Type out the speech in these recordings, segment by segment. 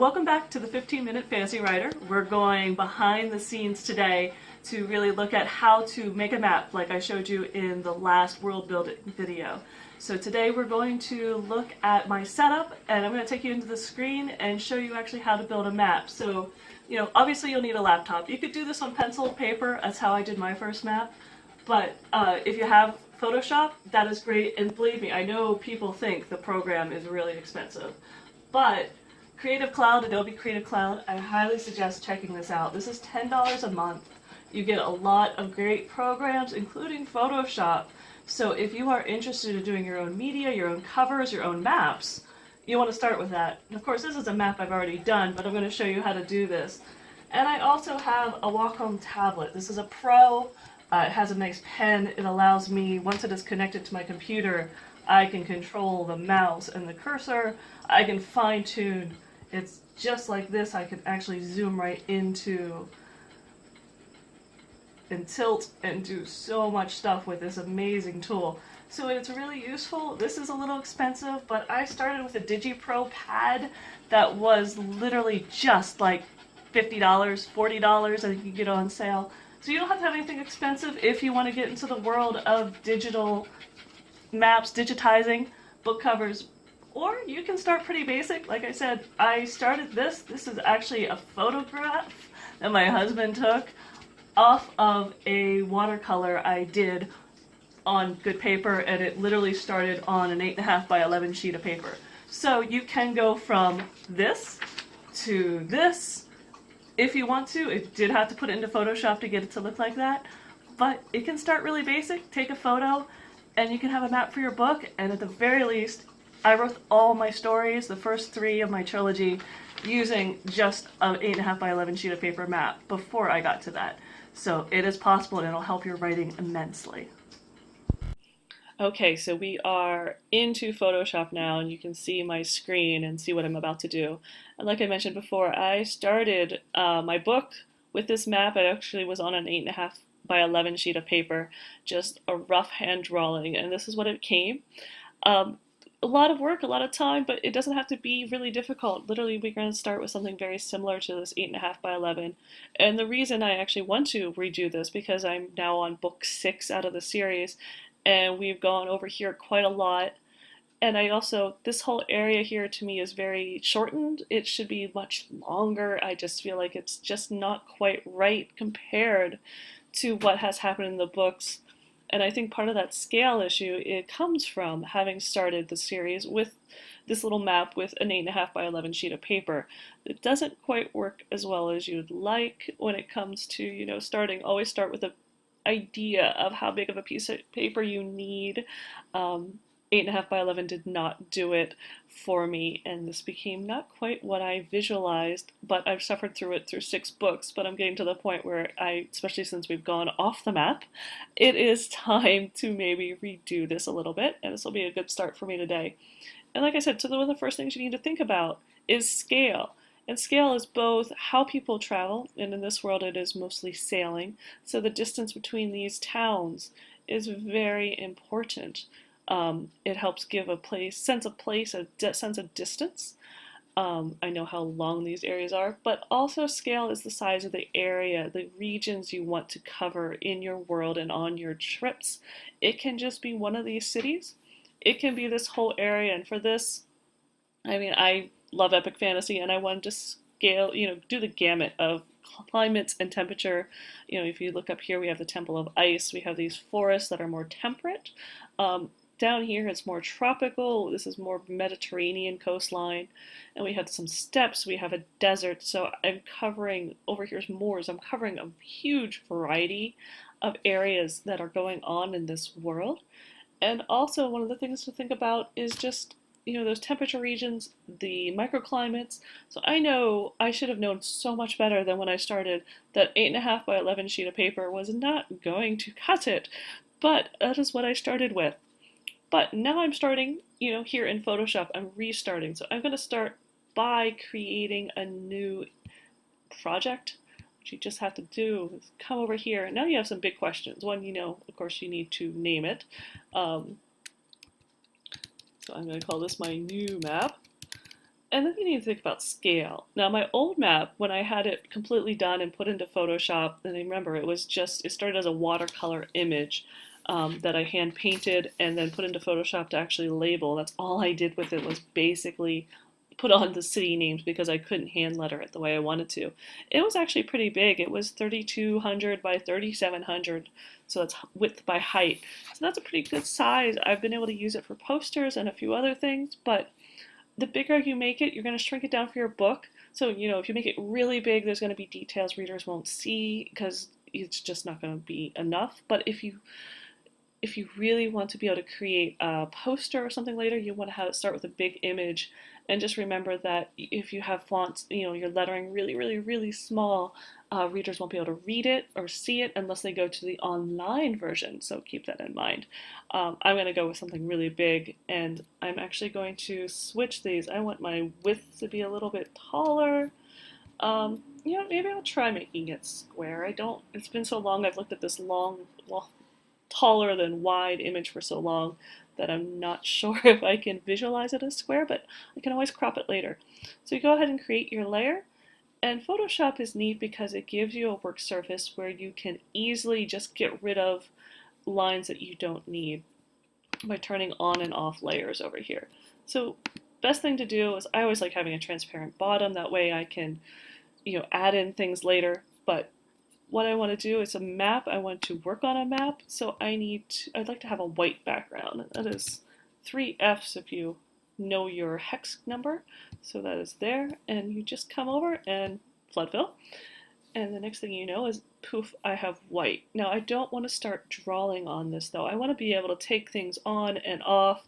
welcome back to the 15-Minute Fantasy Writer. We're going behind the scenes today to really look at how to make a map like I showed you in the last world building video. So today we're going to look at my setup, and I'm going to take you into the screen and show you actually how to build a map. So, obviously you'll need a laptop. You could do this on pencil and paper. That's how I did my first map. But if you have Photoshop, that is great. And believe me, I know people think the program is really expensive. But Creative Cloud, Adobe Creative Cloud, I highly suggest checking this out. This is $10 a month. You get a lot of great programs, including Photoshop. So if you are interested in doing your own media, your own covers, your own maps, you want to start with that. And of course, this is a map I've already done, but I'm going to show you how to do this. And I also have a Wacom tablet. This is a Pro. It has a nice pen. It allows me, once it is connected to my computer, I can control the mouse and the cursor. I can fine-tune. It's just like this. I can actually zoom right into and tilt and do so much stuff with this amazing tool. So it's really useful. This is a little expensive, but I started with a DigiPro pad that was literally just like $50, $40. I think you can get it on sale. So you don't have to have anything expensive if you want to get into the world of digital maps, digitizing book covers. Or you can start pretty basic. Like I said, I started this. This is actually a photograph that my husband took off of a watercolor I did on good paper, and it literally started on an 8.5 by 11 sheet of paper. So you can go from this to this if you want to. It did have to put it into Photoshop to get it to look like that, but it can start really basic, take a photo, and you can have a map for your book. And at the very least, I wrote all my stories, the first 3 of my trilogy, using just an 8.5 by 11 sheet of paper map before I got to that. So it is possible, and it'll help your writing immensely. Okay, so we are into Photoshop now, and you can see my screen and see what I'm about to do. And like I mentioned before, I started my book with this map. It actually was on an 8.5 by 11 sheet of paper, just a rough hand drawing, and this is what it came. A lot of work, a lot of time, but it doesn't have to be really difficult. Literally, we're going to start with something very similar to this 8.5 by 11. And the reason I actually want to redo this, because I'm now on book 6 out of the series, and we've gone over here quite a lot. And I also, this whole area here to me is very shortened. It should be much longer. I just feel like it's just not quite right compared to what has happened in the books. And I think part of that scale issue, it comes from having started the series with this little map with an 8.5 by 11 sheet of paper. It doesn't quite work as well as you'd like when it comes to, starting. Always start with an idea of how big of a piece of paper you need. 8.5 by 11 did not do it for me, and this became not quite what I visualized, but I've suffered through it through 6 books, but I'm getting to the point where especially since we've gone off the map, it is time to maybe redo this a little bit, and this will be a good start for me today. And like I said, so one of the first things you need to think about is scale. And scale is both how people travel, and in this world it is mostly sailing, so the distance between these towns is very important. It helps give a sense of place, a sense of distance. I know how long these areas are, but also scale is the size of the area, the regions you want to cover in your world and on your trips. It can just be one of these cities. It can be this whole area, and for this, I love epic fantasy, and I wanted to scale, do the gamut of climates and temperature. If you look up here, we have the Temple of Ice. We have these forests that are more temperate. Down here it's more tropical. This is more Mediterranean coastline, and we have some steppes. We have a desert. So I'm covering, over here's moors. I'm covering a huge variety of areas that are going on in this world. And also one of the things to think about is just those temperature regions, the microclimates. So I know I should have known so much better than when I started that 8.5 by 11 sheet of paper was not going to cut it, but that is what I started with. But now I'm starting, here in Photoshop, I'm restarting. So I'm going to start by creating a new project. What you just have to do is come over here. Now you have some big questions. One, of course, you need to name it. So I'm going to call this my new map. And then you need to think about scale. Now, my old map, when I had it completely done and put into Photoshop, and I remember it started as a watercolor image that I hand painted and then put into Photoshop to actually label. That's all I did with it was basically put on the city names because I couldn't hand letter it the way I wanted to. It was actually pretty big. It was 3,200 by 3,700, so that's width by height. So that's a pretty good size. I've been able to use it for posters and a few other things, but the bigger you make it, you're going to shrink it down for your book. So, if you make it really big, there's going to be details readers won't see because it's just not going to be enough. But if you really want to be able to create a poster or something later, you want to have it start with a big image. And just remember that if you have fonts, your lettering really, really, really small, readers won't be able to read it or see it unless they go to the online version. So keep that in mind. I'm going to go with something really big, and I'm actually going to switch these. I want my width to be a little bit taller. Maybe I'll try making it square. It's been so long I've looked at this long, well, taller than wide image for so long that I'm not sure if I can visualize it as square, but I can always crop it later. So you go ahead and create your layer, and Photoshop is neat because it gives you a work surface where you can easily just get rid of lines that you don't need by turning on and off layers over here. So best thing to do is I always like having a transparent bottom, that way I can add in things later, but what I want to do is a map. I want to work on a map, so I'd like to have a white background. That is 3Fs if you know your hex number. So that is there, and you just come over and flood fill. And the next thing you know is, poof, I have white. Now I don't want to start drawing on this though. I want to be able to take things on and off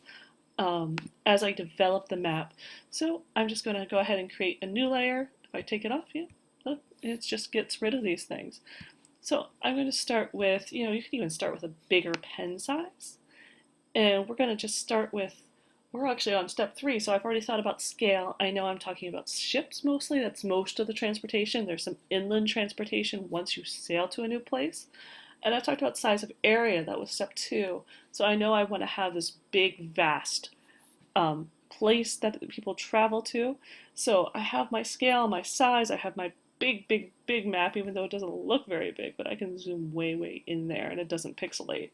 as I develop the map. So I'm just going to go ahead and create a new layer. If I take it off, look, it just gets rid of these things. So I'm going to start with, you can even start with a bigger pen size. And we're going to just start with, we're actually on step 3, so I've already thought about scale. I know I'm talking about ships mostly. That's most of the transportation. There's some inland transportation once you sail to a new place. And I talked about size of area. That was step 2. So I know I want to have this big, vast place that people travel to. So I have my scale, my size, I have my big, big, big map, even though it doesn't look very big, but I can zoom way, way in there and it doesn't pixelate.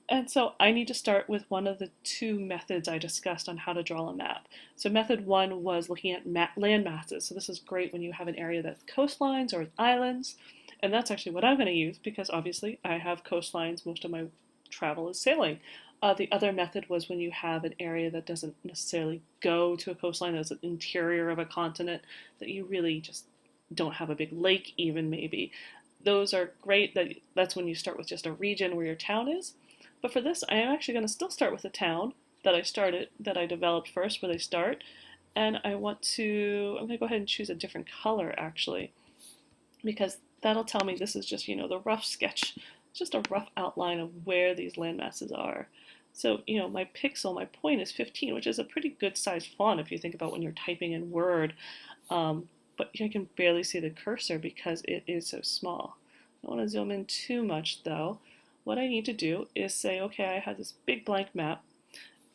And so I need to start with one of the 2 methods I discussed on how to draw a map. So method 1 was looking at land masses. So this is great when you have an area that's coastlines or islands. And that's actually what I'm going to use because obviously I have coastlines. Most of my travel is sailing. The other method was when you have an area that doesn't necessarily go to a coastline, that's an interior of a continent, that you really just don't have a big lake even maybe. Those are great. That's when you start with just a region where your town is. But for this, I am actually going to still start with the town that I developed first, where they start. And I'm going to go ahead and choose a different color actually, because that'll tell me this is just, the rough sketch, just a rough outline of where these landmasses are. So, my point is 15, which is a pretty good sized font if you think about when you're typing in Word. But I can barely see the cursor because it is so small. I don't want to zoom in too much though. What I need to do is say, okay, I have this big blank map,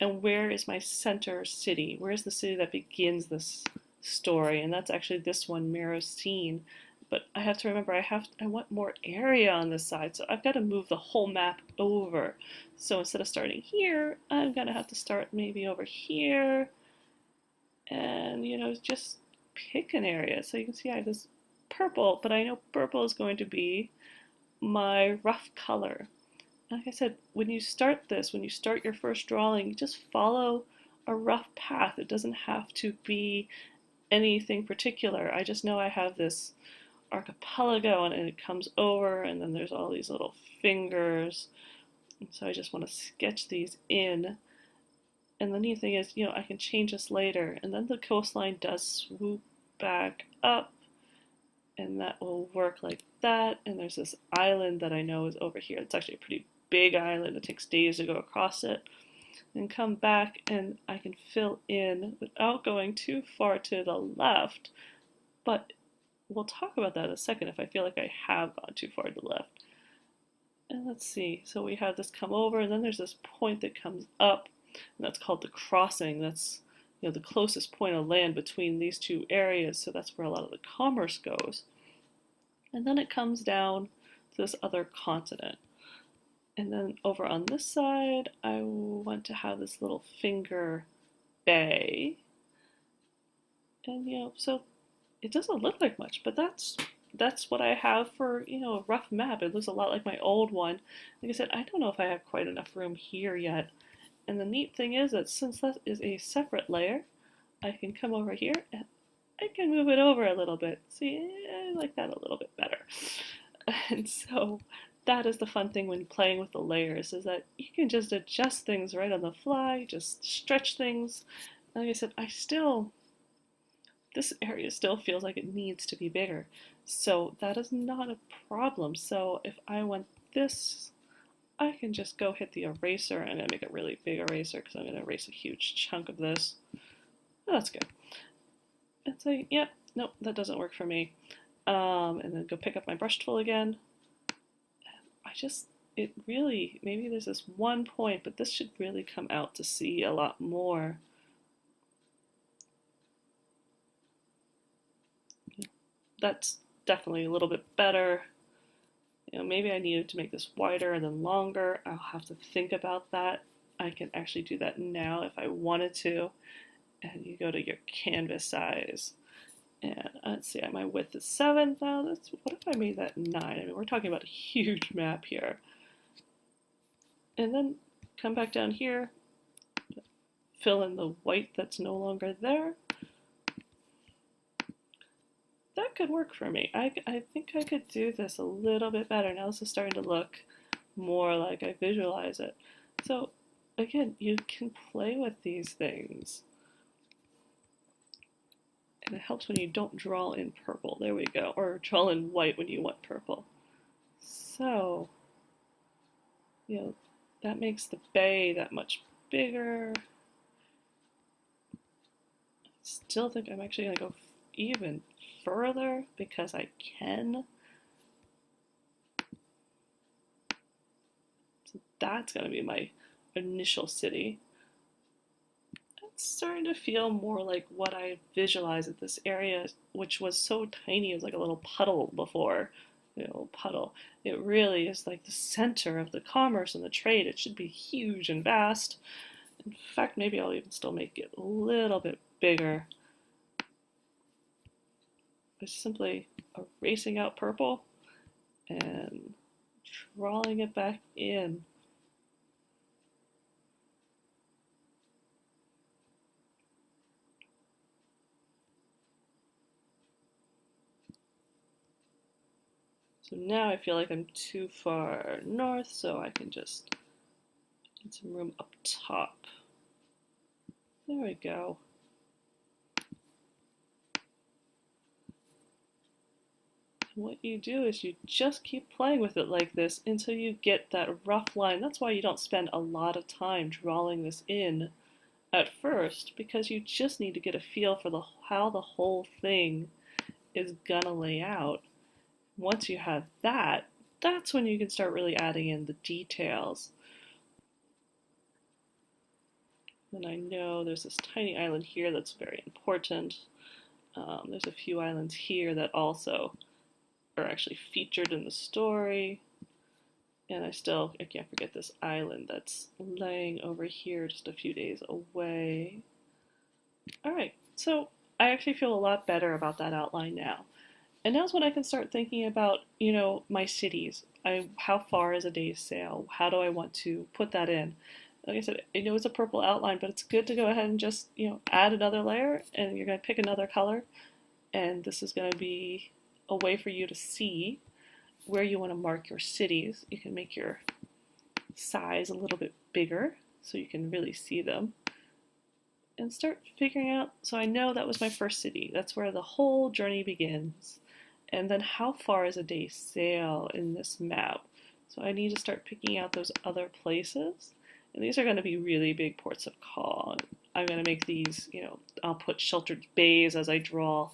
and where is my center city? Where is the city that begins this story? And that's actually this one, Merosine. But I have to remember I want more area on this side, so I've got to move the whole map over. So instead of starting here, I'm going to have to start maybe over here, and just pick an area. So you can see I have this purple, but I know purple is going to be my rough color. Like I said, when you start your first drawing, you just follow a rough path. It doesn't have to be anything particular. I just know I have this archipelago and it comes over, and then there's all these little fingers. And so I just want to sketch these in. And the neat thing is, I can change this later. And then the coastline does swoop back up, and that will work like that. And there's this island that I know is over here. It's actually a pretty big island. It takes days to go across it. And come back, and I can fill in without going too far to the left. But we'll talk about that in a second if I feel like I have gone too far to the left. And let's see. So we have this come over, and then there's this point that comes up, and that's called the crossing. That's the closest point of land between these two areas, so that's where a lot of the commerce goes. And then it comes down to this other continent. And then over on this side, I want to have this little finger bay. And so it doesn't look like much, but that's what I have for, a rough map. It looks a lot like my old one. Like I said, I don't know if I have quite enough room here yet. And the neat thing is that since that is a separate layer, I can come over here and I can move it over a little bit. See, I like that a little bit better. And so that is the fun thing when playing with the layers, is that you can just adjust things right on the fly, just stretch things. Like I said, this area still feels like it needs to be bigger. So that is not a problem. So if I want this, I can just go hit the eraser. I'm going to make a really big eraser because I'm going to erase a huge chunk of this. Oh, that's good. And say, yeah, nope, that doesn't work for me. And then go pick up my brush tool again. Maybe there's this one point, but this should really come out to see a lot more. That's definitely a little bit better. Maybe I needed to make this wider and then longer. I'll have to think about that. I can actually do that now if I wanted to. And you go to your canvas size. And let's see, my width is 7 now. What if I made that 9? I mean, we're talking about a huge map here. And then come back down here, fill in the white that's no longer there. That could work for me. I think I could do this a little bit better. Now this is starting to look more like I visualize it. So again, you can play with these things. And it helps when you don't draw in purple. There we go. Or draw in white when you want purple. So, that makes the bay that much bigger. I still think I'm actually going to go even further because I can. So that's going to be my initial city. It's starting to feel more like what I visualized at this area, which was so tiny. It was like a little puddle before. Puddle. It really is like the center of the commerce and the trade. It should be huge and vast. In fact, maybe I'll even still make it a little bit bigger by simply erasing out purple and drawing it back in. So now I feel like I'm too far north, so I can just get some room up top. There we go. And what you do is you just keep playing with it like this until you get that rough line. That's why you don't spend a lot of time drawing this in at first, because you just need to get a feel for how the whole thing is gonna lay out. Once you have that, that's when you can start really adding in the details. And I know there's this tiny island here that's very important. There's a few islands here that also are actually featured in the story. And I can't forget this island that's laying over here just a few days away. Alright, so I actually feel a lot better about that outline now. And now's when I can start thinking about, my cities. How far is a day's sail? How do I want to put that in? Like I said, I know it's a purple outline, but it's good to go ahead and just, add another layer, and you're going to pick another color. And this is going to be a way for you to see where you want to mark your cities. You can make your size a little bit bigger so you can really see them. And start figuring out, so I know that was my first city. That's where the whole journey begins. And then how far is a day's sail in this map? So I need to start picking out those other places. And these are going to be really big ports of call. I'm going to make these, I'll put sheltered bays as I draw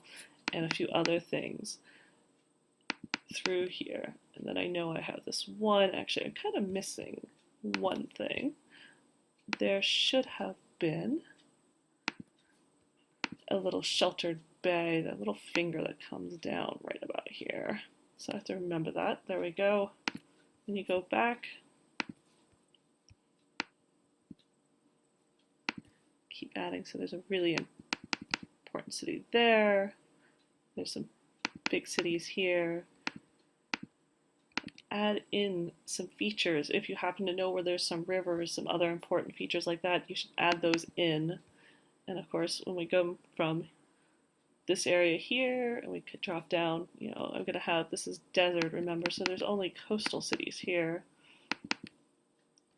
and a few other things through here. And then I know I have this one. Actually, I'm kind of missing one thing. There should have been a little sheltered bay, that little finger that comes down right about here. So I have to remember that. There we go. Then you go back. Keep adding. So there's a really important city there. There's some big cities here. Add in some features. If you happen to know where there's some rivers, some other important features like that, you should add those in. And of course, when we go from this area here and we could drop down, I'm going to have, this is desert, remember, so there's only coastal cities here.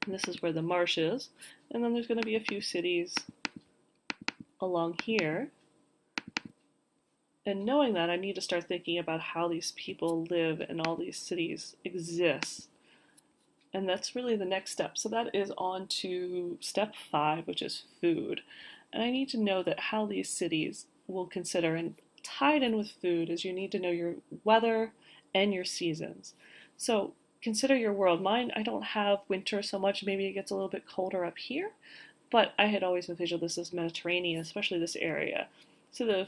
And this is where the marsh is. And then there's going to be a few cities along here. And knowing that, I need to start thinking about how these people live and all these cities exist. And that's really the next step. So that is on to step 5, which is food. And I need to know that how these cities will consider, and tied in with food is you need to know your weather and your seasons. So consider your world. Mine, I don't have winter so much. Maybe it gets a little bit colder up here, but I had always envisioned this as Mediterranean, especially this area. So the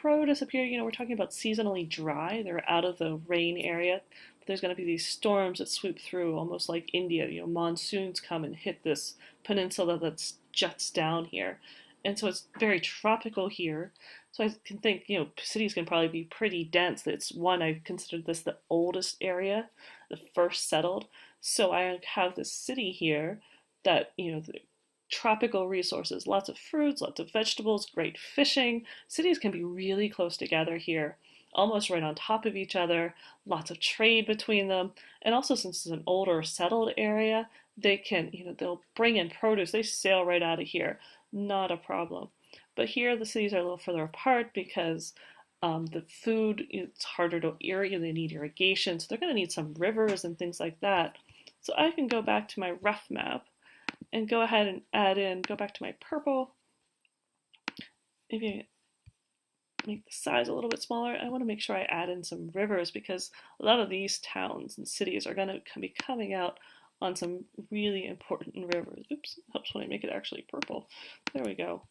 produce up here, we're talking about seasonally dry. They're out of the rain area. But there's going to be these storms that swoop through, almost like India. Monsoons come and hit this peninsula that juts down here. And so it's very tropical here. So I can think, cities can probably be pretty dense. It's one, I considered this the oldest area, the first settled. So I have this city here that, the tropical resources, lots of fruits, lots of vegetables, great fishing. Cities can be really close together here, almost right on top of each other, lots of trade between them. And also, since it's an older settled area, they can, they'll bring in produce. They sail right out of here. Not a problem. But here the cities are a little further apart because the food, it's harder to irrigate. They need irrigation. So they're going to need some rivers and things like that. So I can go back to my rough map and go ahead and add in, go back to my purple. Maybe make the size a little bit smaller. I want to make sure I add in some rivers because a lot of these towns and cities are going to be coming out on some really important rivers. Oops, helps when I make it actually purple. There we go.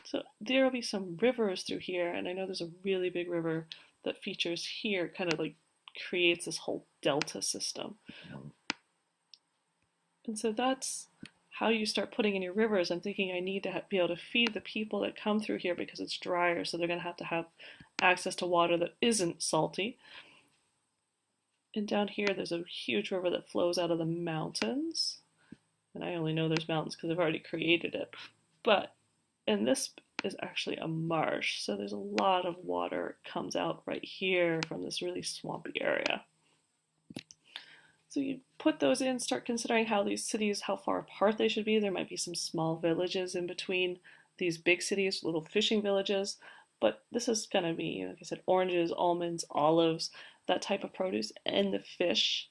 So there will be some rivers through here, and I know there's a really big river that features here, kind of like creates this whole delta system. And so that's how you start putting in your rivers. I'm thinking I need to be able to feed the people that come through here because it's drier, so they're going to have access to water that isn't salty. And down here there's a huge river that flows out of the mountains. And I only know there's mountains because I've already created it. And this is actually a marsh, so there's a lot of water comes out right here from this really swampy area. So you put those in, start considering how these cities, how far apart they should be. There might be some small villages in between these big cities, little fishing villages, but this is going to be, like I said, oranges, almonds, olives, that type of produce, and the fish.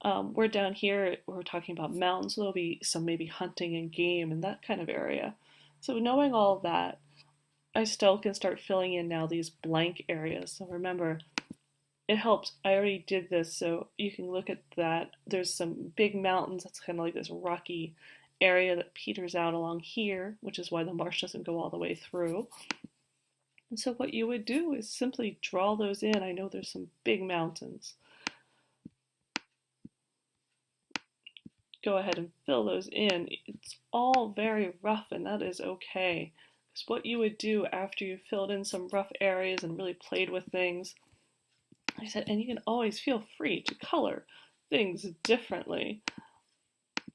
We're down here, we're talking about mountains, so there'll be some maybe hunting and game and that kind of area. So knowing all of that, I still can start filling in now these blank areas. So remember, it helps. I already did this, so you can look at that. There's some big mountains. That's kind of like this rocky area that peters out along here, which is why the marsh doesn't go all the way through. And so what you would do is simply draw those in. I know there's some big mountains. Go ahead and fill those in. It's all very rough, and that is okay. Because what you would do after you filled in some rough areas and really played with things, I said, and you can always feel free to color things differently.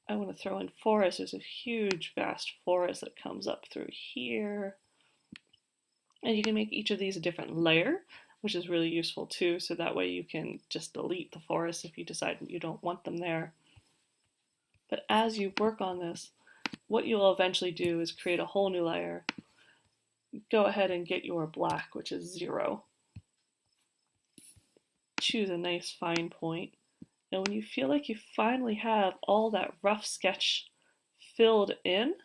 I want to throw in forest. There's a huge, vast forest that comes up through here. And you can make each of these a different layer, which is really useful too. So that way you can just delete the forest if you decide you don't want them there. But as you work on this, what you'll eventually do is create a whole new layer. Go ahead and get your black, which is 0. Choose a nice fine point. And when you feel like you finally have all that rough sketch filled in,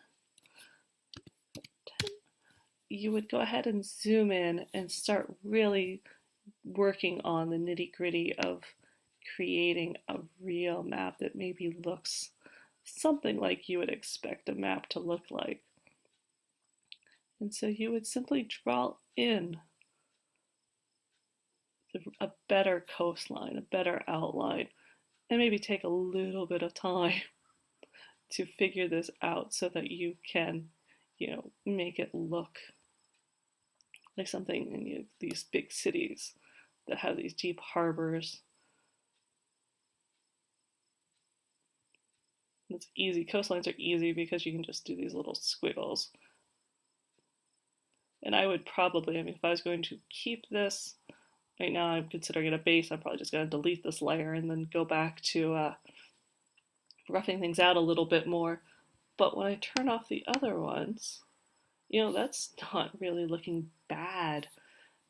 you would go ahead and zoom in and start really working on the nitty-gritty of creating a real map that maybe looks something like you would expect a map to look like. And so you would simply draw in a better coastline, a better outline, and maybe take a little bit of time to figure this out so that you can, make it look like something in these big cities that have these deep harbors. It's easy. Coastlines are easy because you can just do these little squiggles. And I would probably, if I was going to keep this, right now I'm considering it a base, I'm probably just going to delete this layer and then go back to roughing things out a little bit more. But when I turn off the other ones, that's not really looking bad.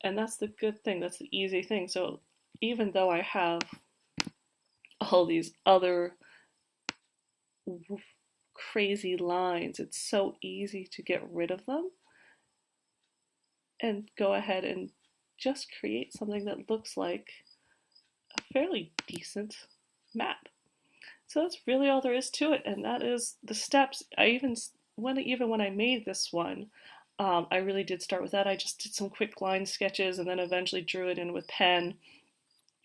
And that's the good thing, that's the easy thing. So even though I have all these other crazy lines, it's so easy to get rid of them and go ahead and just create something that looks like a fairly decent map. So that's really all there is to it, and that is the steps. Even when I made this one, I really did start with that. I just did some quick line sketches and then eventually drew it in with pen,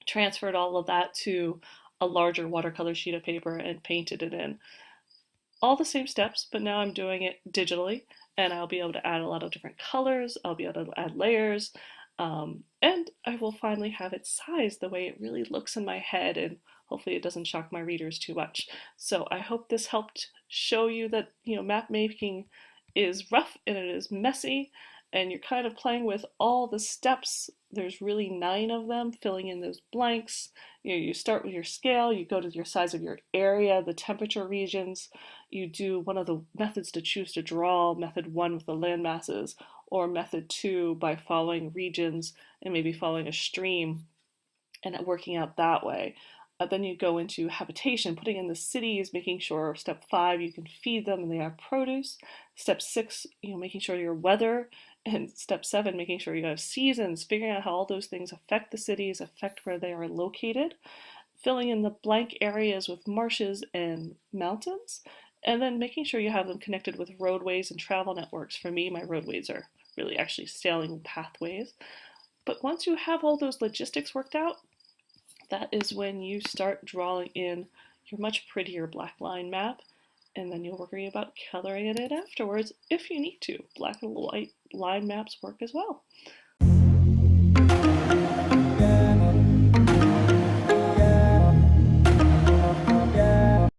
transferred all of that to a larger watercolor sheet of paper and painted it in. All the same steps, but now I'm doing it digitally, and I'll be able to add a lot of different colors, I'll be able to add layers, and I will finally have it sized the way it really looks in my head, and hopefully it doesn't shock my readers too much. So I hope this helped show you that, map making is rough and it is messy, and you're kind of playing with all the steps. There's really 9 of them, filling in those blanks. You start with your scale, you go to your size of your area, the temperature regions, you do one of the methods to choose to draw, method 1 with the land masses, or method 2 by following regions and maybe following a stream and working out that way. Then you go into habitation, putting in the cities, making sure step 5 you can feed them and they have produce. Step 6, making sure your weather, and step 7, making sure you have seasons, figuring out how all those things affect the cities, affect where they are located, filling in the blank areas with marshes and mountains, and then making sure you have them connected with roadways and travel networks. For me, my roadways are really actually sailing pathways. But once you have all those logistics worked out, that is when you start drawing in your much prettier black line map, and then you'll worry about coloring it in afterwards if you need to. Black and white line maps work as well.